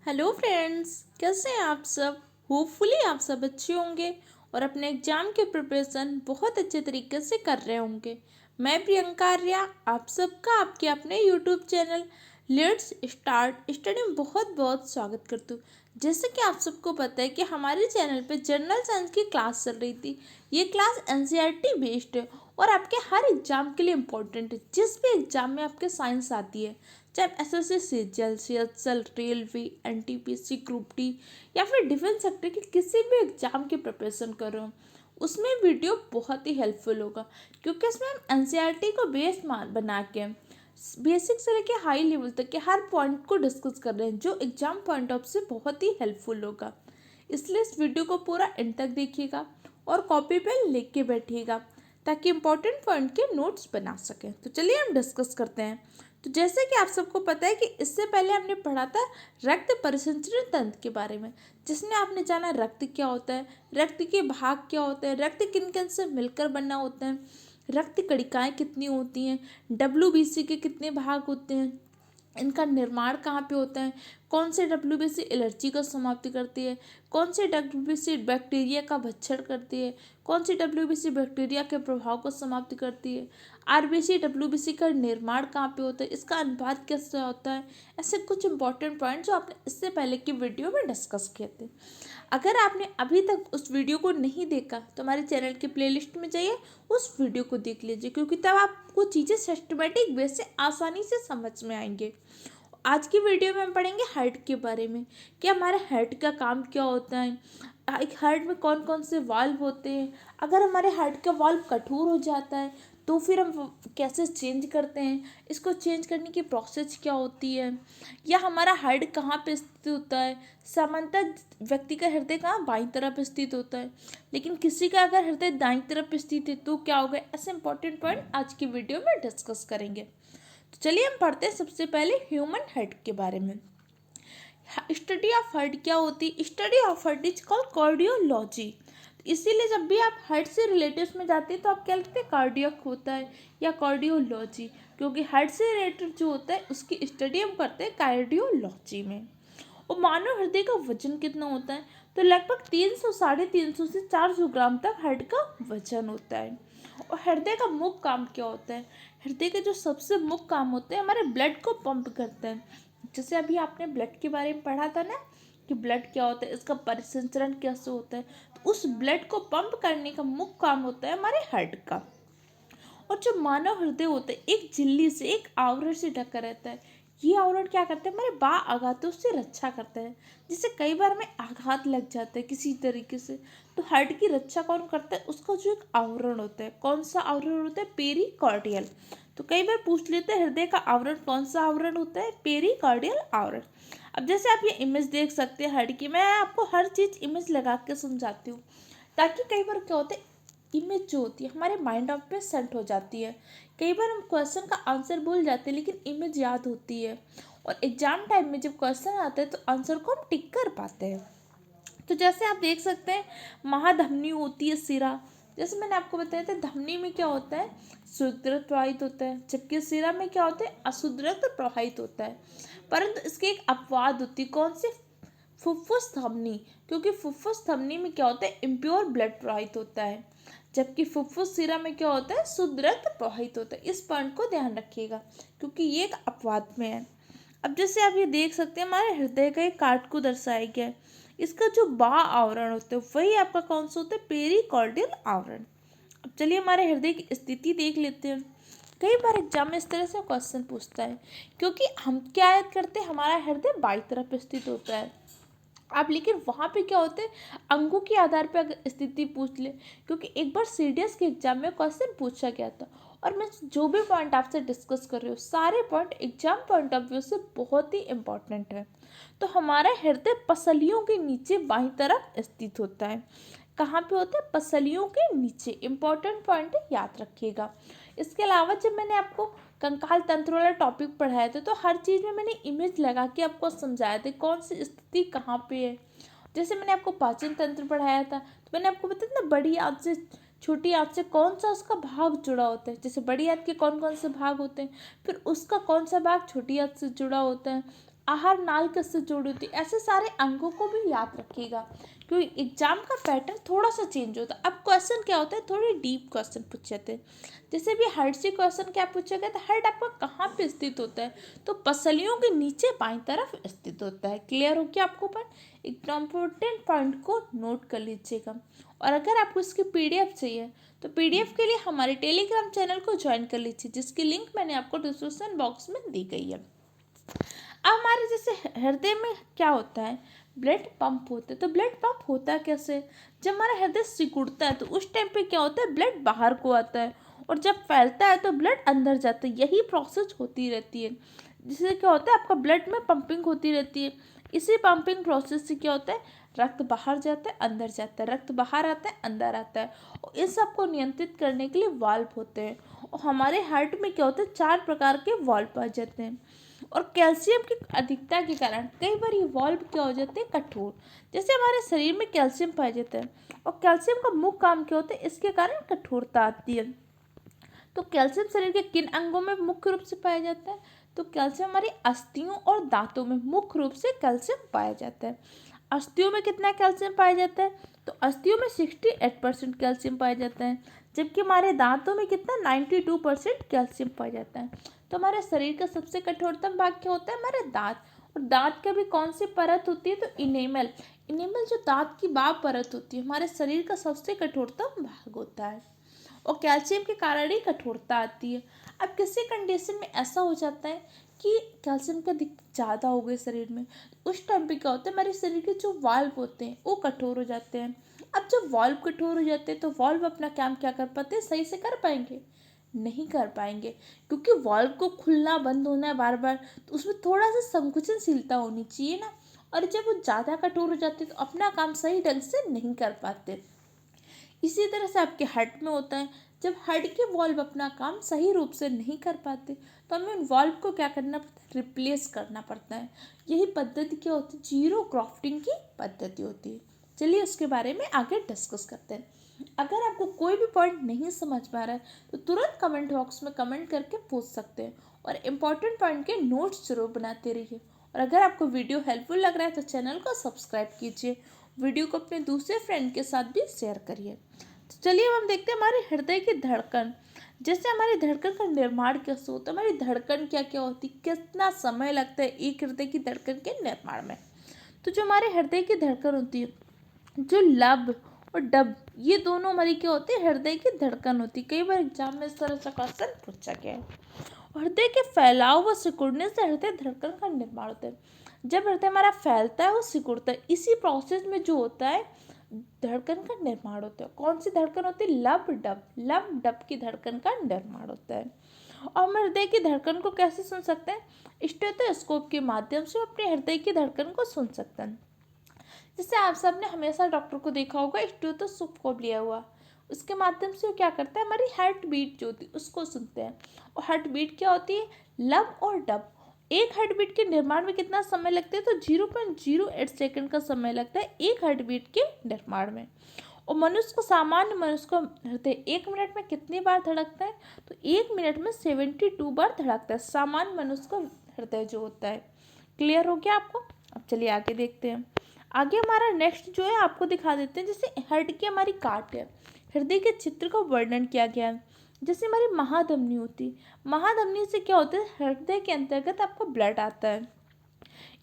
Hello friends, कैसे हैं आप सब। होपफुली आप सब अच्छे होंगे और अपने एग्जाम के प्रिपरेशन बहुत अच्छे तरीके से कर रहे होंगे। मैं प्रियंका आर्या आप सबका आपके अपने YouTube channel let's start study में बहुत बहुत स्वागत करती हूँ। जैसे कि आप सबको पता है कि हमारे चैनल पे जनरल साइंस की क्लास चल रही थी। ये क्लास एनसीईआरटी बेस्ड है और आपके हर एग्जाम के लिए इम्पोर्टेंट है। जिस भी एग्जाम में आपके साइंस आती है, चाहे SSC CGL CHL railway NTPC group D या फिर डिफेंस सेक्टर के किसी भी एग्जाम की प्रिपरेशन कर रहे हो, उसमें वीडियो बहुत ही हेल्पफुल होगा। क्योंकि इसमें हम एनसीईआरटी को बेस बना के बेसिक से लेके हाई लेवल तक के हर पॉइंट को डिस्कस कर रहे हैं, जो एग्जाम पॉइंट ऑफ से बहुत ही हेल्पफुल होगा। इसलिए इस वीडियो को पूरा एंड तक देखिएगा और कॉपी पे लिख के बैठिएगा ताकि इम्पोर्टेंट पॉइंट के नोट्स बना सकें। तो चलिए हम डिस्कस करते हैं। तो जैसे कि आप सबको पता है कि इससे पहले हमने पढ़ा था रक्त परिसंचरण तंत्र के बारे में, जिसमें आपने जाना रक्त क्या होता है, रक्त के भाग क्या होते हैं, रक्त किन किन से मिलकर बना होता है, रक्त कणिकाएं कितनी होती हैं, डब्ल्यूबीसी के कितने भाग होते हैं, इनका निर्माण कहाँ पे होता है, कौन से डब्ल्यूबीसी एलर्जी को समाप्ति करती है, कौन से डब्ल्यूबीसी बैक्टीरिया का भक्षण करती है, कौन सी डब्ल्यूबीसी बैक्टीरिया के प्रभाव को समाप्त करती है, आरबीसी डब्ल्यूबीसी का निर्माण कहाँ पे होता है, इसका अनुपात कैसे होता है। ऐसे कुछ इंपॉर्टेंट पॉइंट जो आपने इससे पहले की वीडियो में डिस्कस किए थे। अगर आपने अभी तक उस वीडियो को नहीं देखा तो हमारे चैनल के प्लेलिस्ट में जाइए, उस वीडियो को देख लीजिए, क्योंकि तब आपको चीज़ें सिस्टमेटिक वे से आसानी से समझ में आएंगे। आज की वीडियो में हम पढ़ेंगे हार्ट के बारे में कि हमारे हार्ट का काम क्या होता है, एक हार्ट में कौन कौन से वाल्व होते हैं, अगर हमारे हार्ट का वाल्व कठोर हो जाता है तो फिर हम कैसे चेंज करते हैं, इसको चेंज करने की प्रोसेस क्या होती है, या हमारा हार्ट कहाँ पे स्थित होता है। सामान्यतः व्यक्ति का हृदय कहाँ बाईं तरफ स्थित होता है, लेकिन किसी का अगर हृदय दाईं तरफ स्थित है तो क्या होगा। ऐसे इंपॉर्टेंट पॉइंट आज की वीडियो में डिस्कस करेंगे। तो चलिए हम पढ़ते हैं सबसे पहले ह्यूमन हार्ट के बारे में। स्टडी ऑफ हार्ट क्या होती है, study of heart is called cardiology. इसीलिए जब भी आप हार्ट से रिलेटेड में जाते हैं तो आप क्या लिखते हैं, कार्डियक होता है या कार्डियोलॉजी, क्योंकि हार्ट से रिलेटेड जो होता है उसकी स्टडी हम करते हैं कार्डियोलॉजी में। और मानव हृदय का वजन कितना होता है, तो लगभग 300 350 से 400 ग्राम तक हार्ट का वजन होता है। और हृदय का मुख्य काम क्या होता है, हृदय के जो सबसे मुख्य काम होते हैं हमारे ब्लड को पंप करते हैं। जैसे अभी आपने ब्लड के बारे में पढ़ा था ना कि ब्लड क्या होता है, इसका परिसंचरण कैसे होता है, तो उस ब्लड को पंप करने का मुख्य काम होता है हमारे हार्ट का। और जो मानव हृदय होता है एक झिल्ली से, एक आवरण से ढका रहता है। ये आवरण क्या करता है, हमारे बा आघातों से रक्षा करता है। जिससे कई बार हमें आघात लग जाता है किसी तरीके से, तो हार्ट की रक्षा कौन करता है, उसका जो एक आवरण होता है, कौन सा आवरण होता है, पेरिकार्डियल। तो कई बार पूछ लेते हैं हृदय का आवरण कौन सा आवरण होता है, पेरिकार्डियल आवरण। अब जैसे आप ये इमेज देख सकते हैं हार्ट की, मैं आपको हर चीज़ इमेज लगा के समझाती हूँ, ताकि कई बार क्या होता है इमेज जो होती है हमारे माइंड ऑफ पे सेट हो जाती है। कई बार हम क्वेश्चन का आंसर भूल जाते हैं लेकिन इमेज याद होती है, और एग्जाम टाइम में जब क्वेश्चन आता है तो आंसर को हम टिक कर पाते हैं। तो जैसे आप देख सकते हैं महाधमनी होती है सिरा, जैसे मैंने आपको बताया था धमनी में क्या होता है, शुद्ध रक्त प्रवाहित होता है, जबकि सिरा में क्या होता है, अशुद्ध रक्त प्रवाहित होता है। परंतु इसकी एक अपवाद होती है, कौन सी, फुफ्फुस धमनी, क्योंकि फुफ्फुस धमनी में क्या होता है, इम्प्योर ब्लड प्रवाहित होता है, जबकि फुफ्फुस सिरा में क्या होता है, शुद्ध रक्त प्रवाहित होता है। इस पॉइंट को ध्यान रखिएगा क्योंकि ये एक अपवाद में है। अब जैसे आप ये देख सकते हैं हमारे हृदय का एक काट को दर्शाया गया है, इसका जो बा आवरण होता है वही आपका कौन सा होता है, पेरिकार्डियल आवरण। अब चलिए हमारे हृदय की स्थिति देख लेते हैं। कई बार एग्जाम में इस तरह से क्वेश्चन पूछता है, क्योंकि हम क्या याद करते हैं, हमारा हृदय बाईं तरफ स्थित होता है। आप लेकिन वहाँ पे क्या होते हैं, अंगों के आधार पे अगर स्थिति पूछ ले, क्योंकि एक बार सीडीएस के एग्जाम में क्वेश्चन पूछा गया था, और मैं जो भी पॉइंट आपसे डिस्कस कर रही हूँ सारे point exam point of view से बहुत ही इंपॉर्टेंट है। तो हमारा हृदय पसलियों के नीचे बाईं तरफ स्थित होता है। कहाँ पे होता है, पसलियों के नीचे, इंपॉर्टेंट पॉइंट है, याद रखिएगा। इसके अलावा जब मैंने आपको कंकाल तंत्र वाला टॉपिक पढ़ाया था तो हर चीज़ में मैंने इमेज लगा के आपको समझाया था कौन सी स्थिति कहाँ पे है। जैसे मैंने आपको पाचन तंत्र पढ़ाया था तो मैंने आपको बताया ना बड़ी आंत से छोटी आंत से कौन सा उसका भाग जुड़ा होता है, जैसे बड़ी आंत के कौन कौन से भाग होते हैं, फिर उसका कौन सा भाग छोटी आंत से जुड़ा होता है, आहार नाल किससे जुड़ी होती है, ऐसे सारे अंगों को भी याद रखिएगा, क्योंकि एग्जाम का पैटर्न थोड़ा सा चेंज होता है। अब क्वेश्चन क्या होता है, थोड़े डीप क्वेश्चन पूछे थे। जैसे भी हार्ट से क्वेश्चन क्या पूछा गया था, हार्ट आपका कहाँ पे स्थित होता है, तो पसलियों के नीचे बाईं तरफ स्थित होता है। क्लियर हो गया आपको पॉइंट? एक इम्पोर्टेंट पॉइंट को नोट कर लीजिएगा। और अगर आपको इसकी पीडीएफ चाहिए तो पीडीएफ के लिए हमारे टेलीग्राम चैनल को ज्वाइन कर लीजिए, जिसकी लिंक मैंने आपको डिस्क्रिप्शन बॉक्स में दी गई है। अब हमारे जैसे हृदय में क्या होता है, ब्लड पंप होते हैं। तो ब्लड पंप होता कैसे, जब हमारा हृदय सिकुड़ता है तो उस टाइम पे क्या होता है, ब्लड बाहर को आता है, और जब फैलता है तो ब्लड अंदर जाता है। यही प्रोसेस होती रहती है, जिससे क्या होता है, आपका ब्लड में पंपिंग होती रहती है। इसी पंपिंग प्रोसेस से क्या होता है, रक्त बाहर जाता है अंदर जाता है, रक्त बाहर आता है अंदर आता है। और इस सब को नियंत्रित करने के लिए वाल्व होते हैं। और हमारे हार्ट में क्या होता है, 4 प्रकार के वाल्व पाए जाते हैं। और कैल्शियम की अधिकता के कारण कई बार ये वाल्व क्या हो जाते हैं, कठोर। जैसे हमारे शरीर में कैल्शियम पाया जाता है, और कैल्शियम का मुख्य काम क्या होता है, इसके कारण कठोरता आती है। तो कैल्शियम शरीर के किन अंगों में मुख्य रूप से पाया जाता है, तो कैल्शियम हमारी अस्थियों और दांतों में मुख्य रूप से कैल्शियम पाया जाता है। अस्थियों में कितना कैल्शियम पाया जाता है, तो अस्थियों में 68% कैल्शियम पाया जाता है, जबकि हमारे दांतों में कितना 92% कैल्शियम पाया जाता है। तो हमारे शरीर का सबसे कठोरतम भाग क्या होता है, हमारे दांत। और दांत का भी कौन सी परत होती है, तो इनेमल। इनेमल जो दांत की बाहर परत होती है, हमारे शरीर का सबसे कठोरतम भाग होता है। और कैल्शियम के कारण ही कठोरता आती है। अब किसी कंडीशन में ऐसा हो जाता है कि कैल्शियम का ज़्यादा हो गए शरीर में, उस टाइम पे क्या होता है, हमारे शरीर के जो वाल्व होते हैं वो कठोर हो जाते हैं। अब जब वाल्व कठोर हो जाते हैं तो वाल्व अपना काम क्या कर पाते हैं, सही से कर पाएंगे, नहीं कर पाएंगे, क्योंकि वाल्व को खुलना बंद होना है बार बार, तो उसमें थोड़ा सा संकुचनशीलता होनी चाहिए ना। और जब वो ज़्यादा कठोर हो जाते हैं तो अपना काम सही ढंग से नहीं कर पाते। इसी तरह से आपके हार्ट में होता है, जब हार्ट के वॉल्व अपना काम सही रूप से नहीं कर पाते तो हमें उन वॉल्व को क्या करना पड़ता है, रिप्लेस करना पड़ता है। यही पद्धति क्या होती है, जीरो ग्राफ्टिंग की पद्धति होती है। चलिए उसके बारे में आगे डिस्कस करते हैं। अगर आपको कोई भी पॉइंट नहीं समझ पा रहा है तो तुरंत कमेंट बॉक्स में कमेंट करके पूछ सकते हैं, और इम्पॉर्टेंट पॉइंट के नोट्स जरूर बनाते रहिए। और अगर आपको वीडियो हेल्पफुल लग रहा है तो चैनल को सब्सक्राइब कीजिए, वीडियो को अपने दूसरे फ्रेंड के साथ भी शेयर करिए। तो चलिए अब हम देखते हैं हमारे हृदय की धड़कन। जैसे हमारी धड़कन का निर्माण कैसे होता है, हमारी धड़कन क्या क्या होती है, कितना समय लगता है एक हृदय की धड़कन के निर्माण में। तो जो हमारे हृदय की धड़कन होती है, जो लब और डब, ये दोनों हमारी क्या होती है, हृदय की धड़कन होती है। कई बार एग्जाम में इस तरह से क्वेश्चन पूछा गया है। हृदय के फैलाव व सिकुड़ने से हृदय धड़कन का निर्माण होता है। जब हृदय हमारा फैलता है वो सिकुड़ता है, इसी प्रोसेस में जो होता है धड़कन का निर्माण होता है। कौन सी धड़कन होती है, लब डब, लब डब की धड़कन का निर्माण होता है। और हम हृदय की धड़कन को कैसे सुन सकते हैं, स्टेथोस्कोप के माध्यम से अपने हृदय की धड़कन को सुन सकते हैं। जैसे आप सब ने हमेशा डॉक्टर को देखा होगा स्टेथोस्कोप लिया हुआ, उसके माध्यम से वो क्या करता है, हमारी हार्ट बीट जो होती है उसको सुनते हैं। और हार्ट बीट क्या होती है, लब और डब। एक हार्ट बीट के निर्माण में कितना समय लगता है, तो 0.08 सेकंड का समय लगता है एक हार्ट बीट के निर्माण में। और सामान्य मनुष्य को हृदय 1 मिनट में कितनी बार धड़कता है, तो 1 मिनट में 72 बार धड़कता है सामान्य मनुष्य को हृदय जो होता है। क्लियर हो गया आपको? अब चलिए आगे देखते हैं। आगे हमारा नेक्स्ट जो है आपको दिखा देते हैं। जैसे हार्ट की हमारी काट है, हृदय के चित्र का वर्णन किया गया है। जैसे हमारी महाधमनी होती है, महाधमनी से क्या होता है, हृदय के अंतर्गत आपका ब्लड आता है।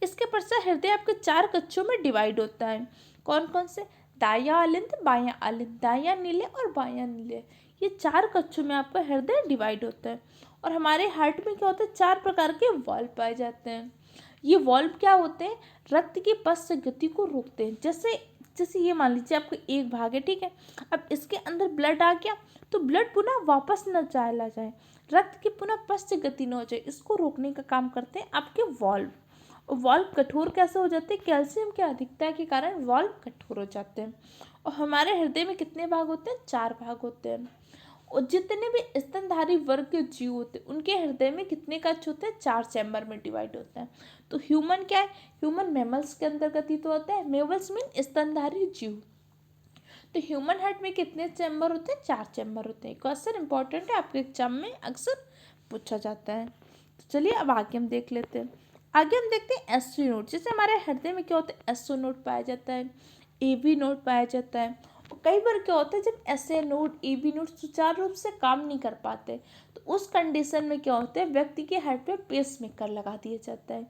इसके पश्चात हृदय आपके 4 कक्षों में डिवाइड होता है। कौन कौन से, दायां आलिंद, बायां आलिंद, दायां नीले और बायां नीले, ये 4 कक्षों में आपका हृदय डिवाइड होता है। और हमारे हार्ट में क्या होता है, 4 प्रकार के वाल्व पाए जाते हैं। ये वाल्व क्या होते हैं, रक्त की पथ से गति को रोकते हैं। जैसे जैसे ये मान लीजिए आपका एक भाग है, ठीक है, अब इसके अंदर ब्लड आ गया तो ब्लड पुनः वापस न चला जाए, रक्त की पुनः पथ से गति न हो जाए, इसको रोकने का काम करते हैं आपके वाल्व। और वाल्व कठोर कैसे हो जाते हैं, कैल्शियम की अधिकता के कारण वाल्व कठोर हो जाते हैं। और हमारे हृदय में कितने भाग होते हैं, 4 भाग होते हैं। और जितने भी स्तनधारी वर्ग के जीव होते हैं उनके हृदय में कितने कक्ष होते हैं, 4 चैम्बर में डिवाइड होते हैं। तो ह्यूमन क्या है, ह्यूमन मैमल्स के अंतर्गत ही तो होता है, मैमल्स मीन स्तनधारी जीव। तो ह्यूमन हार्ट में कितने चैम्बर होते हैं, 4 चैम्बर होते हैं। क्वेश्चन इंपॉर्टेंट है, आपके एग्जाम में अक्सर पूछा जाता है। तो चलिए अब आगे हम देख लेते हैं। आगे हम देखते हैं एसओ नोड। जैसे हमारे हृदय में क्या होता है, एसओ नोड पाया जाता है, एबी नोड पाया जाता है। और कई बार क्या होता है, जब एसए नोड एबी नोड सुचारू रूप से काम नहीं कर पाते तो उस कंडीशन में क्या होता है, व्यक्ति के हार्ट पे पेस मेकर लगा दिया जाता है।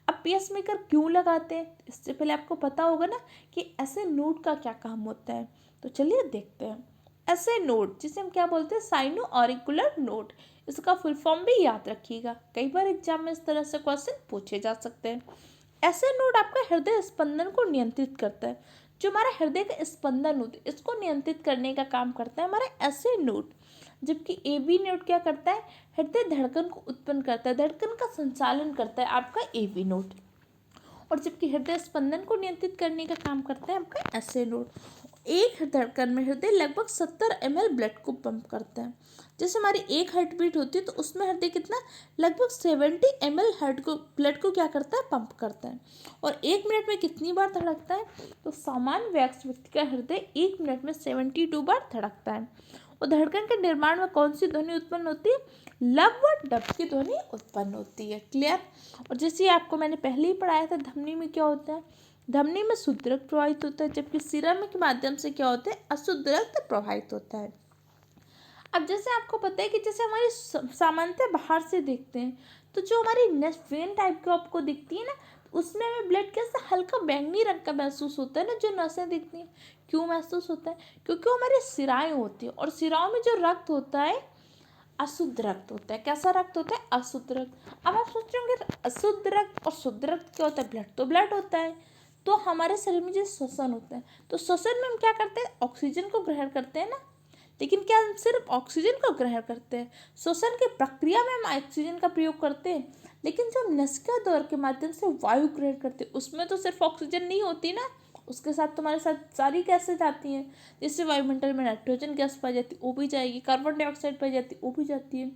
अब पेस मेकर क्यों लगाते हैं, इससे पहले आपको पता होगा ना कि एसए नोड का क्या काम होता है। तो चलिए देखते हैं। एसए नोड जिसे हम क्या बोलते हैं, साइनो ऑरिकुलर नोड। इसका फुल फॉर्म भी याद रखिएगा, कई बार एग्जाम में इस तरह से क्वेश्चन पूछे जा सकते हैं। ऐसे नोड आपका हृदय स्पंदन को नियंत्रित करता है। जो हमारा हृदय का स्पंदन होता है इसको नियंत्रित करने का काम करता है हमारा ऐसे नोड। जबकि ए बी नोड क्या करता है, हृदय धड़कन को उत्पन्न करता है, धड़कन का संचालन करता है आपका ए बी नोड। और जबकि हृदय स्पंदन को नियंत्रित करने का काम करता है आपका एसए नोड। एक धड़कन में हृदय लगभग 70 ml ब्लड को पंप करता है। जैसे हमारी एक हार्ट बीट होती है तो उसमें हृदय कितना, लगभग 70 ml हार्ट को ब्लड को क्या करता है, पंप करता है। और 1 मिनट में कितनी बार धड़कता है, तो सामान्य वयस्क व्यक्ति का हृदय 1 मिनट में 72 बार धड़कता है। और धड़कन के निर्माण में कौन सी ध्वनि उत्पन्न होती है, लब व डब की ध्वनि उत्पन्न होती है। क्लियर। और जैसे आपको मैंने पहले ही पढ़ाया था, धमनी में क्या होता है, धमनी में शुद्ध रक्त प्रवाहित होता है, जबकि सिरम के माध्यम से क्या होता है, अशुद्ध रक्त प्रवाहित होता है। अब जैसे आपको पता है कि जैसे हमारी सामान्यतः बाहर से देखते हैं तो जो हमारी नेस्ट वेन टाइप की आपको दिखती है ना, उसमें हमें ब्लड कैसा हल्का बैंगनी रंग का महसूस होता है ना, जो नसें दिखती हैं। क्यों महसूस होता है, क्योंकि वो हमारी सिराएं होती है और सिराओं में जो रक्त होता है अशुद्ध रक्त होता है। कैसा रक्त होता है, अशुद्ध रक्त। अब आप सोच रहे होंगे अशुद्ध रक्त और शुद्ध रक्त क्या होता है, ब्लड तो ब्लड होता है। तो हमारे शरीर में जो श्वसन होता है, तो श्वसन में हम क्या करते हैं, ऑक्सीजन को ग्रहण करते हैं ना। लेकिन क्या हम सिर्फ ऑक्सीजन को ग्रहण करते हैं, श्वसन की प्रक्रिया में हम ऑक्सीजन का प्रयोग करते हैं। लेकिन जो हम नसिका द्वार के माध्यम से वायु ग्रहण करते हैं उसमें तो सिर्फ ऑक्सीजन नहीं होती ना, उसके साथ तुम्हारे साथ सारी गैसें जाती हैं। जैसे वायुमंडल में नाइट्रोजन गैस पाई जाती है वो भी जाएगी, कार्बन डाइऑक्साइड पाई जाती है वो भी जाती है।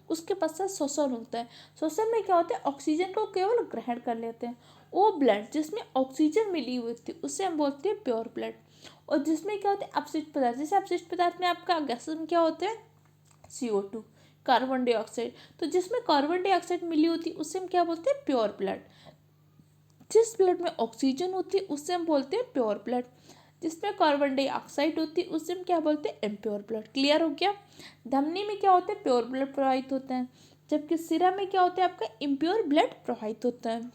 उसके पश्चात श्वसन होता है। श्वसन में क्या होता है, ऑक्सीजन को केवल ग्रहण कर लेते हैं। वो ब्लड जिसमें ऑक्सीजन मिली हुई थी उसे हम बोलते हैं प्योर ब्लड। और जिसमें क्या होता है, अपशिष्ट पदार्थ। जैसे अपशिष्ट पदार्थ में आपका गैसेस में क्या होते हैं, CO2, कार्बन डाइऑक्साइड। तो जिसमें कार्बन डाइऑक्साइड मिली होती है उससे हम क्या बोलते हैं, प्योर ब्लड। जिस ब्लड में ऑक्सीजन होती है उससे हम बोलते हैं प्योर ब्लड। जिसमें कार्बन डाइऑक्साइड होती है उससे हम क्या बोलते हैं, इम्प्योर ब्लड। क्लियर हो गया। धमनी में क्या होता है, प्योर ब्लड प्रवाहित होता है, जबकि सिरा में क्या होता है, आपका इम्प्योर ब्लड प्रवाहित होता है।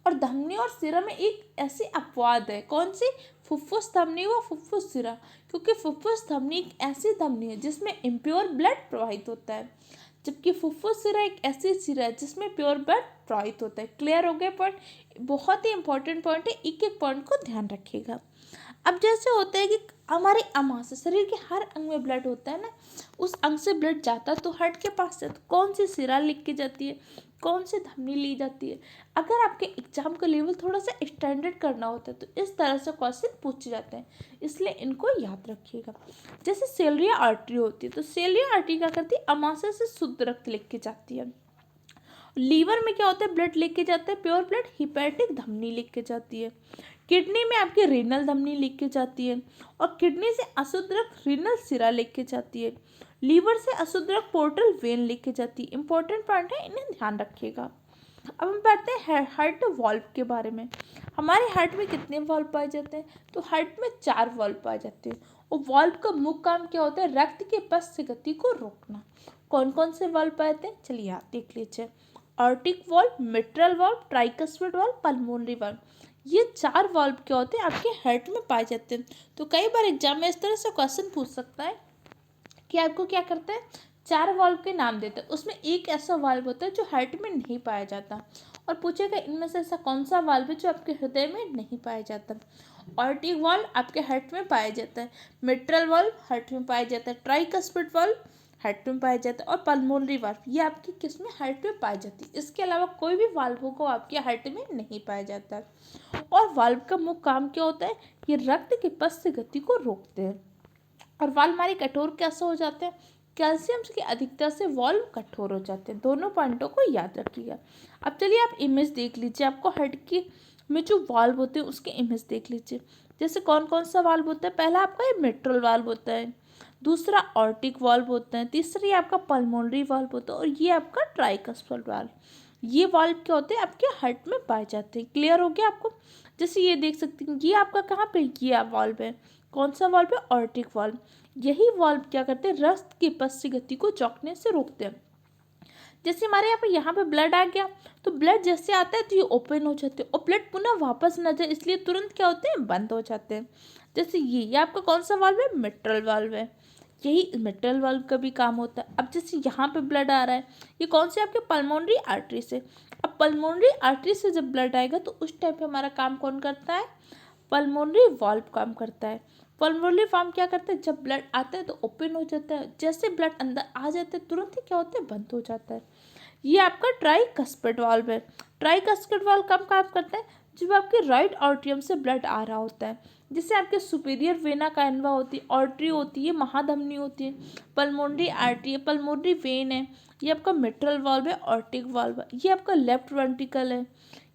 और धमनी और सिरा में एक ऐसी अपवाद है, कौन सी, फुफ्फुस धमनी व फुफ्फुस सिरा। क्योंकि फुफ्फुस धमनी एक ऐसी धमनी है जिसमें इम्प्योर ब्लड प्रवाहित होता है, जबकि फुफ्फुस सिरा एक ऐसी सिरा है जिसमें प्योर ब्लड प्रवाहित होता है। क्लियर हो गया पॉइंट। बहुत ही इंपॉर्टेंट पॉइंट है, एक एक पॉइंट को ध्यान रखिएगा। अब जैसे होता है कि हमारे अमाशय शरीर के हर अंग में ब्लड होता है ना, उस अंग से ब्लड जाता है तो हार्ट के पास से तो कौन सी सिरा लिख के जाती है, कौन सी धमनी ली जाती है। अगर आपके एग्जाम का लेवल थोड़ा सा स्टैंडर्ड करना होता है तो इस तरह से क्वेश्चन पूछे जाते हैं, इसलिए इनको याद रखिएगा। जैसे सेलरी आर्टरी होती है तो सेलरी आर्टरी क्या करती है, अमाशय से शुद्ध रक्त लिख के जाती है। लीवर में क्या होता है, ब्लड लेके जाता है प्योर ब्लड, हिपैटिक धमनी लिख के जाती है। किडनी में आपकी रीनल धमनी लिख के जाती है। और किडनी से अशुद्ध रक्त रीनल सिरा लिख के जाती है। लीवर से अशुद्ध रक्त पोर्टल वेन लिख के जाती है। इंपॉर्टेंट पॉइंट है, इन्हें ध्यान रखिएगा। अब हम पढ़ते हैं हार्ट वाल्व के बारे में। हमारे हार्ट में कितने वाल्व पाए जाते हैं, तो हार्ट में 4 वाल्व पाए जाते हैं। और वाल्व का मुख्य काम क्या होता है, रक्त के पश्च गति को रोकना। कौन कौन से वाल्व पाए जाते हैं, चलिए आप देख लीजिए। Arctic valve, mitral valve, tricuspid valve, pulmonary valve. ये 4 वाल्व क्या होते हैं, आपके हार्ट में पाए जाते हैं। तो कई बार एग्जाम में इस तरह से क्वेश्चन पूछ सकता है कि आपको क्या करते हैं, 4 वाल्व के नाम देते हैं, उसमें एक ऐसा वाल्व होता है जो हार्ट में नहीं पाया जाता। और पूछेगा इनमें से ऐसा कौन सा वाल्व है जो आपके हृदय में नहीं पाया जाता। आर्टिक वाल्व आपके हार्ट में पाया जाता है, मिट्रल वाल्व हार्ट में पाया जाता है, ट्राइकस्पिड वाल्व हार्ट में पाया जाता है, और पल्मोनरी वाल्व ये आपकी किस में, हार्ट में पाई जाती है। इसके अलावा कोई भी वाल्व को आपके हार्ट में नहीं पाया जाता है। और वाल्व का मुख्य काम क्या होता है, ये रक्त के पश्च गति को रोकते हैं। और वाल्व हमारे कठोर कैसे हो जाते हैं, कैल्शियम की अधिकता से वाल्व कठोर हो जाते हैं। दोनों पॉइंटों को याद रखिएगा। अब चलिए आप इमेज देख लीजिए, आपको हार्ट की में जो वाल्व होते हैं उसके इमेज देख लीजिए। जैसे कौन कौन सा वाल्व होता है, पहला आपका ये मिट्रल वाल्व होता है, दूसरा ऑर्टिक वाल्व होता है, तीसरी आपका पल्मोनरी वाल्व होता है, और ये आपका ट्राइकस्पिड वाल्व। ये वाल्व क्या होते हैं, आपके हार्ट में पाए जाते हैं। क्लियर हो गया आपको? जैसे ये देख सकते हैं, ये आपका कहाँ पे ये वाल्व है, कौन सा वाल्व है, ऑर्टिक वाल्व। यही वाल्व क्या करते हैं, रक्त की पथ की गति को रोकने से रोकते हैं। जैसे हमारे यहाँ पे ब्लड आ गया, तो ब्लड जैसे आता है तो ये ओपन हो जाते हैं, और ब्लड पुनः वापस न जाए इसलिए तुरंत क्या होते हैं, बंद हो जाते हैं। जैसे ये आपका कौन सा वाल्व है, मिट्रल वाल्व है। यही मिट्रल वाल्व का भी काम होता है। अब जैसे यहाँ पे ब्लड आ रहा है, ये कौन से आपके पल्मोनरी आर्टरी से। अब पल्मोनरी आर्टरी से जब ब्लड आएगा तो उस टाइम पे हमारा काम कौन करता है, पल्मोनरी वाल्व काम करता है। पल्मोनरी वाल्व क्या करता है, जब ब्लड आता है तो ओपन हो जाता है, जैसे ब्लड अंदर आ जाता है तुरंत ही क्या होता है, बंद हो जाता है। ये आपका ट्राइकस्पिड वाल्व है। ट्राइकस्पिड वाल्व कब काम करता है, जब आपके राइट आर्टरियम से ब्लड आ रहा होता है। जैसे आपके सुपीरियर वेना कैनवा होती है, आर्टरी होती है, महाधमनी होती है, पल्मोनरी आर्टरी है, पल्मोनरी वेन है, ये आपका मिट्रल वाल्व है, ऑर्टिक वाल्व है, ये आपका लेफ्ट वेंट्रिकल है।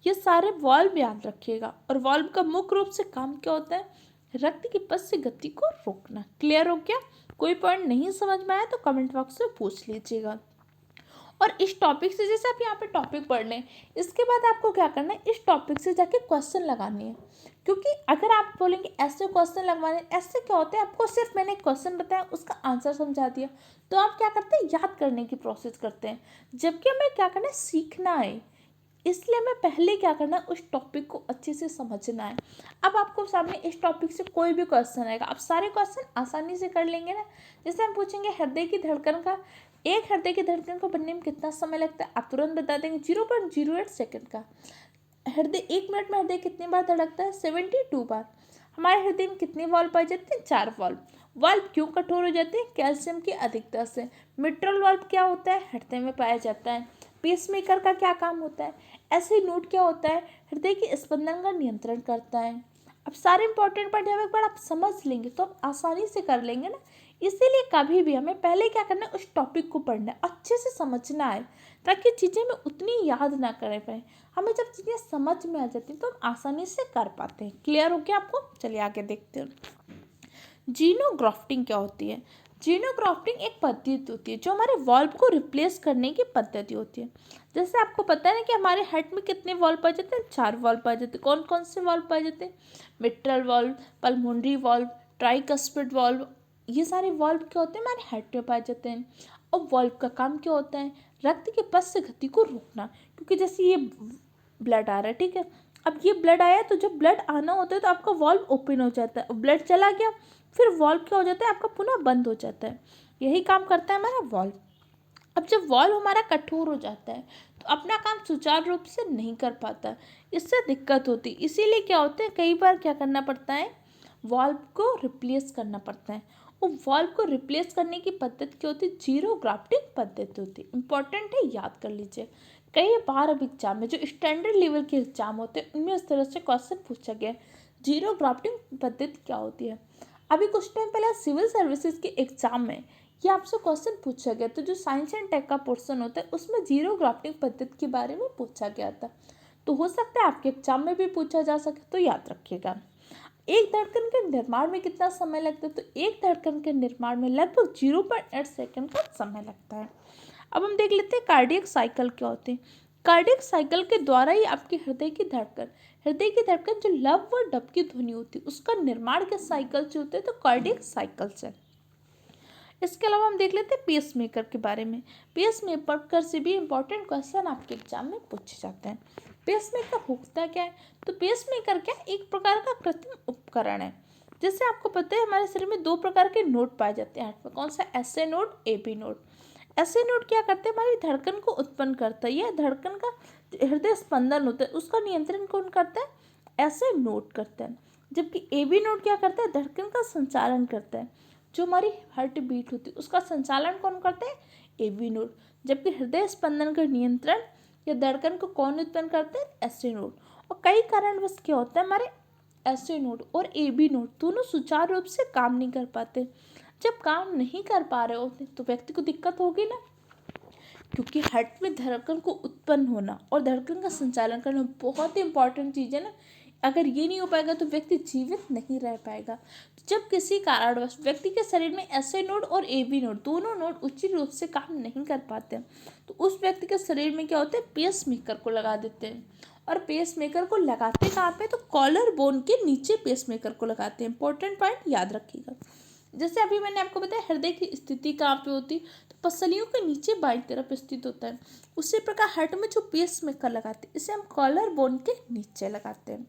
ये सारे वाल्व याद रखिएगा। और वाल्व का मुख्य रूप से काम क्या होता है, रक्त की पथ से गति को रोकना। क्लियर हो गया? कोई पॉइंट नहीं समझ में आया तो कमेंट बॉक्स में पूछ लीजिएगा। और इस टॉपिक से, जैसे आप यहाँ पे टॉपिक पढ़ लें, इसके बाद आपको क्या करना है, इस टॉपिक से जाके क्वेश्चन लगानी है। क्योंकि अगर आप बोलेंगे ऐसे क्वेश्चन लगवाने, ऐसे क्या होता है, आपको सिर्फ मैंने एक क्वेश्चन बताया, उसका आंसर समझा दिया, तो आप क्या करते हैं, याद करने की प्रोसेस करते हैं। जबकि हमें क्या करना है, सीखना है। इसलिए हमें पहले क्या करना है, उस टॉपिक को अच्छे से समझना है। अब आपको सामने इस टॉपिक से कोई भी क्वेश्चन आएगा, आप सारे क्वेश्चन आसानी से कर लेंगे ना। जैसे हम पूछेंगे हृदय की धड़कन का, एक हृदय की धड़कन को बनने में कितना समय लगता है, आप तुरंत बता देंगे 0.08 सेकंड का। हृदय 1 मिनट में हृदय कितनी बार धड़कता है, 72 बार। हमारे हृदय में कितने वाल्व पाए जाते हैं, 4 वाल्व। वाल्व क्यों कठोर हो जाते हैं, कैल्शियम की अधिकता से। मिट्रल वाल्व क्या होता है, हृदय में पाया जाता है। पेसमेकर का क्या काम होता है, ऐसे नोड क्या होता है, हृदय के स्पंदन का नियंत्रण करता है। अब सारे इंपॉर्टेंट पॉइंट जब एक बार आप समझ लेंगे तो आप आसानी से कर लेंगे ना। इसीलिए कभी भी हमें पहले क्या करना है, उस टॉपिक को पढ़ना है, अच्छे से समझना है, ताकि चीज़ें में उतनी याद ना कर पाए। हमें जब चीज़ें समझ में आ जाती हैं तो हम आसानी से कर पाते हैं। क्लियर हो गया आपको? चलिए आगे देखते हैं। जीनोग्राफ्टिंग क्या होती है। जीनोग्राफ्टिंग एक पद्धति होती है जो हमारे वाल्व को रिप्लेस करने की पद्धति होती है। जैसे आपको पता है ना कि हमारे हार्ट में कितने वाल्व पाए जाते हैं, 4 वाल्व पाए जाते हैं। कौन कौन से वाल्व पाए जाते हैं, mitral valve, pulmonary valve, tricuspid valve. ये सारे वाल्व क्या होते हैं, हमारे हार्ट में पाए जाते हैं। और वाल्व का काम क्या होता है, रक्त के पथ से गति को रोकना। क्योंकि जैसे ये ब्लड आ रहा है, ठीक है, अब ये ब्लड आया तो जब ब्लड आना होता है तो आपका वाल्व ओपन हो जाता है, ब्लड चला गया, फिर वाल्व क्या हो जाता है, आपका पुनः बंद हो जाता है। यही काम करता है हमारा वाल्व। अब जब वाल्व हमारा कठोर हो जाता है तो अपना काम सुचारू रूप से नहीं कर पाता, इससे दिक्कत होती। इसीलिए क्या होता है, कई बार क्या करना पड़ता है, वाल्व को रिप्लेस करना पड़ता है। और वाल्व को रिप्लेस करने की पद्धति क्या होती है, जीरो ग्राफ्टिंग पद्धति होती है। इंपॉर्टेंट है, याद कर लीजिए। कई बार अब एग्जाम में जो स्टैंडर्ड लेवल के एग्जाम होते हैं उनमें इस तरह से क्वेश्चन पूछा गया है, जीरो ग्राफ्टिंग पद्धति क्या होती है। अभी कुछ टाइम पहले सिविल सर्विसेज के एग्जाम में ये आपसे क्वेश्चन पूछा गया, तो जो साइंस एंड टेक का पोर्शन होता है उसमें जीरो ग्राफ्टिंग पद्धति के बारे में पूछा गया था। तो हो सकता है आपके एग्जाम में भी पूछा जा सके, तो याद रखिएगा। एक धड़कन के निर्माण में कितना समय लगता है, तो एक धड़कन के निर्माण में लगभग 0.8 सेकंड का समय लगता है। अब हम देख लेते हैं कार्डियक साइकिल क्या होते हैं। कार्डियक साइकिल के द्वारा ही आपके हृदय की धड़कन जो लव व डब की ध्वनि होती है उसका निर्माण के साइकिल से होते हैं, तो कार्डियक साइकिल से। इसके अलावा हम देख लेते हैं पेस मेकर के बारे में। पेस मेकर से भी इंपॉर्टेंट क्वेश्चन आपके एग्जाम में पूछे जाते हैं। पेस मेकर होता क्या है, तो पेस मेकर क्या एक प्रकार का कृत्रिम उपकरण है। जैसे आपको पता है हमारे शरीर में 2 प्रकार के नोड पाए जाते हैं हार्ट में, कौन सा, SA node, AB node. SA node क्या करते हैं, हमारी धड़कन को उत्पन्न करता है। यह धड़कन का हृदय स्पंदन होता है उसका नियंत्रण कौन करता है, एसए नोड करता है। जबकि एबी नोड क्या करता है, धड़कन का संचालन करता है। जो हमारी हार्ट बीट होती है उसका संचालन कौन करते हैं, एबी नोड। जबकि हृदय स्पंदन का नियंत्रण या धड़कन को कौन उत्पन्न करते हैं, एसए नोड। और कई कारणवश क्या होता है, हमारे एसए नोड और एबी नोड दोनों सुचारू रूप से काम नहीं कर पाते। जब काम नहीं कर पा रहे होते तो व्यक्ति को दिक्कत होगी ना, क्योंकि हार्ट में धड़कन को उत्पन्न होना और धड़कन का संचालन करना बहुत ही इंपॉर्टेंट चीज़ है ना। अगर ये नहीं हो पाएगा तो व्यक्ति जीवित नहीं रह पाएगा। तो जब किसी कारणवश व्यक्ति के शरीर में एसए नोड और एबी नोड दोनों नोड उचित रूप से काम नहीं कर पाते तो उस व्यक्ति के शरीर में क्या होता है, पेस मेकर को लगा देते हैं। और पेस मेकर को लगाते कहाँ पे, तो कॉलर बोन के नीचे पेस मेकर को लगाते हैं। इंपॉर्टेंट पॉइंट याद रखिएगा। जैसे अभी मैंने आपको बताया हृदय की स्थिति कहाँ पे होती, तो पसलियों के नीचे बाईं तरफ स्थित होता है। उसी प्रकार हार्ट में जो पेस मेकर लगाते हैं इसे हम कॉलर बोन के नीचे लगाते हैं।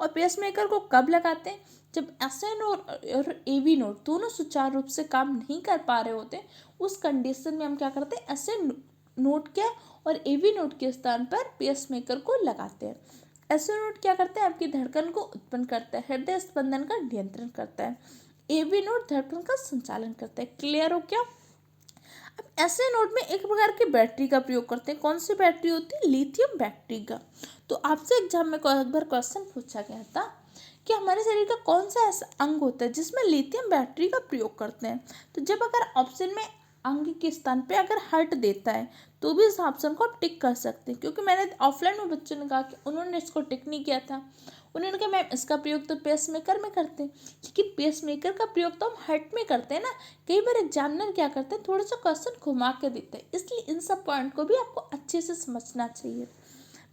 और पेस मेकर को कब लगाते हैं, जब एसए नोड और एबी नोड दोनों सुचारू रूप से काम नहीं कर पा रहे होते, उस कंडीशन में हम क्या करते हैं, एसए नोड के और एबी नोड के स्थान पर पेस मेकर को लगाते हैं। एसए नोड क्या करता है, आपकी धड़कन को उत्पन्न करता है, हृदय स्पंदन का नियंत्रण करता है। एबी नोड धड़कन का संचालन करता है। क्लियर हो क्या। अब एसए नोड में एक प्रकार की बैटरी का प्रयोग करते हैं। कौन सी बैटरी होती है, लिथियम बैटरी का। तो आपसे एग्जाम में एक बार क्वेश्चन पूछा गया था कि हमारे शरीर का कौन सा ऐसा अंग होता है जिसमें लिथियम बैटरी का प्रयोग करते हैं। तो जब अगर ऑप्शन में अंग के स्थान पे अगर हार्ट देता है तो भी इस ऑप्शन को आप टिक कर सकते हैं, क्योंकि मैंने ऑफलाइन में बच्चों ने कहा कि उन्होंने इसको टिक नहीं किया था। उन्होंने कहा मैम इसका प्रयोग तो पेस मेकर में करते हैं, लेकिन पेस मेकर का प्रयोग तो हम हार्ट में करते हैं ना। कई बार एग्जामिनर क्या करते हैं, थोड़ा सा क्वेश्चन घुमा के देते हैं, इसलिए इन सब पॉइंट को भी आपको अच्छे से समझना चाहिए।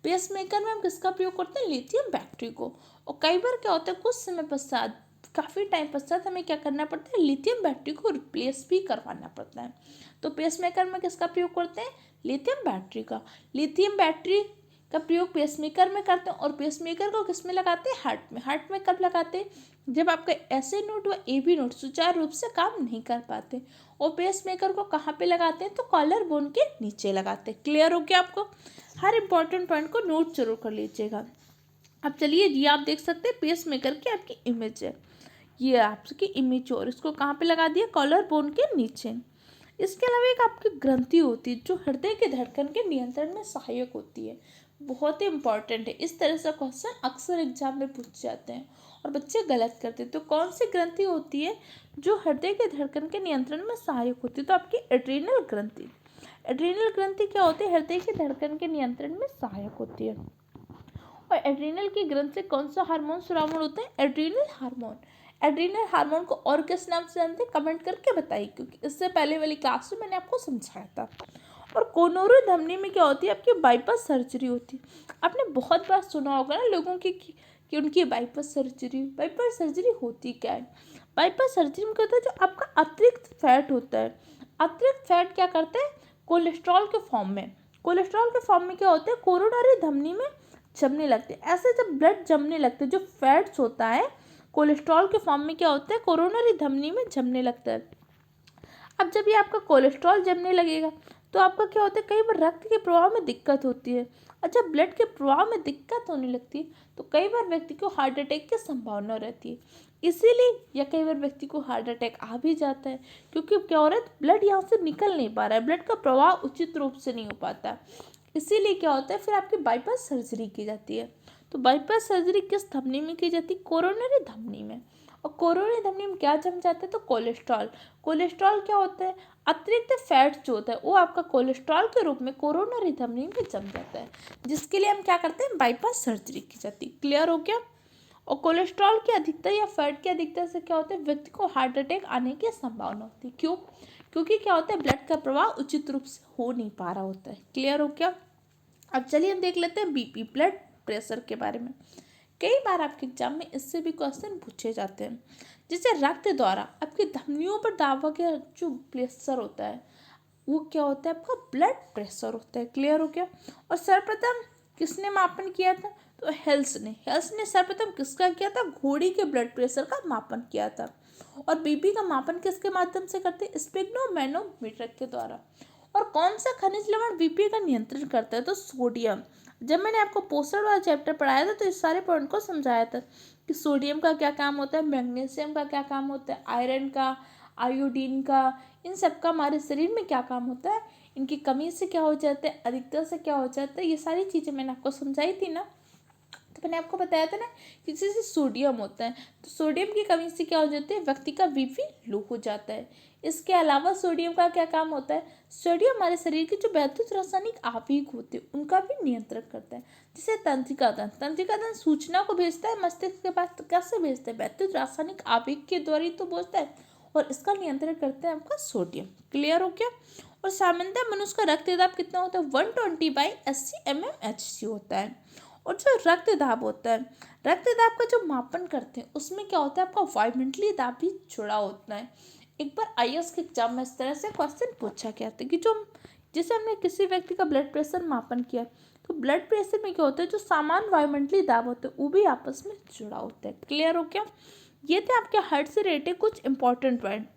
पेस मेकर में हम किसका प्रयोग करते हैं, लिथियम बैटरी को। और कई बार क्या होता है, कुछ समय पश्चात काफ़ी टाइम पश्चात हमें क्या करना पड़ता है, लिथियम बैटरी को रिप्लेस भी करवाना पड़ता है। तो पेस मेकर में किसका प्रयोग करते हैं, लिथियम बैटरी का। लिथियम बैटरी का प्रयोग पेसमेकर में करते हैं और पेसमेकर को किस में लगाते हैं, हार्ट में। हार्ट में कब लगाते हैं, जब आपका एसए नोड व एबी नोड सुचारू रूप से काम नहीं कर पाते। और पेसमेकर को कहाँ पे लगाते हैं, तो कॉलर बोन के नीचे लगाते हैं। क्लियर हो गया आपको। हर इंपॉर्टेंट पॉइंट को नोट जरूर कर लीजिएगा। अब चलिए ये आप देख सकते हैं पेसमेकर की आपकी इमेज है, ये आपकी इमेज, और इसको कहाँ पे लगा दिया, कॉलर बोन के नीचे। इसके अलावा एक आपकी ग्रंथि होती है जो हृदय के धड़कन के नियंत्रण में सहायक होती है। बहुत ही इंपॉर्टेंट है। इस तरह से क्वेश्चन अक्सर एग्जाम में पूछ जाते हैं और बच्चे गलत करते हैं। तो कौन सी ग्रंथि होती है जो हृदय के धड़कन के नियंत्रण में सहायक होती है, तो आपकी एड्रीनल ग्रंथि। एड्रीनल ग्रंथि क्या होती है, हृदय के धड़कन के नियंत्रण में सहायक होती है। और एड्रीनल की ग्रंथि से कौन सा हार्मोन स्रावन होता है, एड्रीनल हार्मोन। एड्रीनल हार्मोन को और किस नाम से जानते हैं, कमेंट करके बताइए, क्योंकि इससे पहले वाली क्लास में मैंने आपको समझाया था। और कोरोनरी धमनी में क्या होती है, आपकी बाईपास सर्जरी होती है। आपने बहुत बार सुना होगा ना लोगों की कि उनकी बाईपास सर्जरी होती क्या है। बाईपास सर्जरी में क्या होता है, जो आपका अतिरिक्त फैट होता है, अतिरिक्त फैट क्या करते हैं, कोलेस्ट्रॉल के फॉर्म में। कोलेस्ट्रॉल के फॉर्म में क्या होता है, कोरोनरी धमनी में जमने लगते हैं। ऐसे जब ब्लड जमने लगते हैं, जो फैट्स होता है कोलेस्ट्रॉल के फॉर्म में क्या होता है, कोरोनरी धमनी में जमने लगता है। अब जब ये आपका कोलेस्ट्रॉल जमने लगेगा तो आपका क्या होता है, कई बार रक्त के प्रवाह में दिक्कत होती है। और जब ब्लड के प्रवाह में दिक्कत होने लगती है तो कई बार व्यक्ति को हार्ट अटैक की संभावना रहती है। इसीलिए या कई बार व्यक्ति को हार्ट अटैक आ भी जाता है, क्योंकि क्या हो रहा है, ब्लड यहाँ से निकल नहीं पा रहा है, ब्लड का प्रवाह उचित रूप से नहीं हो पाता। इसीलिए क्या होता है, फिर आपकी बाईपास सर्जरी की जाती है। तो बाईपास सर्जरी किस धमनी में की जाती है, कोरोनरी धमनी में। और कोरोनरी धमनी में क्या जम जाता है, तो कोलेस्ट्रॉल। कोलेस्ट्रॉल क्या होता है, अतिरिक्त फैट जो होता है वो आपका कोलेस्ट्रॉल के रूप में कोरोनरी धमनी में जम जाता है, जिसके लिए हम क्या करते हैं, बाईपास सर्जरी की जाती है। क्लियर हो गया। और कोलेस्ट्रॉल की अधिकता या फैट की अधिकता से क्या होता है, व्यक्ति को हार्ट अटैक आने की संभावना होती है। क्यों, क्योंकि क्या होता है, ब्लड का प्रवाह उचित रूप से हो नहीं पा रहा होता है। क्लियर हो क्या। अब चलिए हम देख लेते हैं बीपी, ब्लड प्रेशर के बारे में। कई बार आपके एग्जाम में इससे भी क्वेश्चन पूछे जाते हैं। जैसे रक्त द्वारा आपकी धमनियों पर दावा के जो प्रेशर होता है वो क्या होता है, आपका ब्लड प्रेशर होता है। क्लियर हो गया। और सर्वप्रथम किसने मापन किया था, तो हेल्स ने सर्वप्रथम किसका किया था, घोड़ी के ब्लड प्रेशर का मापन किया था। और बीपी का मापन किसके माध्यम से करते हैं, स्पेग्नोमैनोमीटर के द्वारा। और कौन सा खनिज लवण बीपी का नियंत्रण करता है, तो सोडियम। जब मैंने आपको पोषण वाला चैप्टर पढ़ाया था तो इस सारे पॉइंट को समझाया था कि सोडियम का क्या काम होता है, मैग्नीशियम का क्या काम होता है, आयरन का, आयोडीन का, इन सब का हमारे शरीर में क्या काम होता है, इनकी कमी से क्या हो जाता है, अधिकता से क्या हो जाता है, ये सारी चीज़ें मैंने आपको समझाई थी ना। तो मैंने आपको बताया था ना कि जैसे सोडियम होता है, तो सोडियम की कमी से क्या हो जाती है, व्यक्ति का बीपी लो हो जाता है। इसके अलावा सोडियम का क्या काम होता है, सोडियम हमारे शरीर के जो वैद्युत रासायनिक आवेग होते हैं उनका भी नियंत्रण करता है। जैसे तंत्रिका तंत्र सूचना को भेजता है मस्तिष्क के पास, तो कैसे भेजता है, वैद्युत रासायनिक आवेग के द्वारा ही तो भेजता है, और इसका नियंत्रण करता है आपका सोडियम। क्लियर हो गया। और सामान्यतः मनुष्य का रक्त दाब कितना होता है, 120/80 mmHg होता है। और जो रक्त दाब होता है, रक्त दाब का जो मापन करते हैं उसमें क्या होता है, आपका वायुमंडलीय दाब भी जुड़ा होता है। एक बार आईएएस के एग्जाम में इस तरह से क्वेश्चन पूछा गया था कि जो जैसे हमने किसी व्यक्ति का ब्लड प्रेशर मापन किया, तो ब्लड प्रेशर में क्या होता है, जो सामान्य वायुमंडलीय दाब होते हैं वो भी आपस में जुड़ा होता है। क्लियर हो क्या। ये थे आपके हार्ट से रिलेटेड कुछ इंपॉर्टेंट पॉइंट।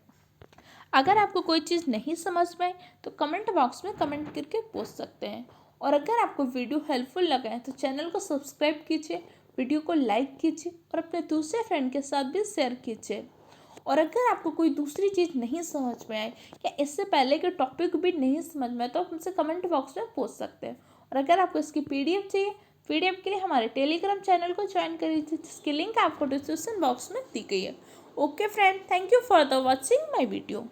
अगर आपको कोई चीज़ नहीं समझ में आए तो कमेंट बॉक्स में कमेंट करके पूछ सकते हैं। और अगर आपको वीडियो हेल्पफुल लगा है तो चैनल को सब्सक्राइब कीजिए, वीडियो को लाइक कीजिए और अपने दूसरे फ्रेंड के साथ भी शेयर कीजिए। और अगर आपको कोई दूसरी चीज़ नहीं समझ में आए या इससे पहले के टॉपिक भी नहीं समझ में आए तो आप हमसे कमेंट बॉक्स में पूछ सकते हैं। और अगर आपको इसकी पीडीएफ चाहिए, पीडीएफ के लिए हमारे टेलीग्राम चैनल को ज्वाइन करिए, जिसकी लिंक आपको डिस्क्रिप्शन बॉक्स में दी गई है। Okay friend, thank you for the watching my video.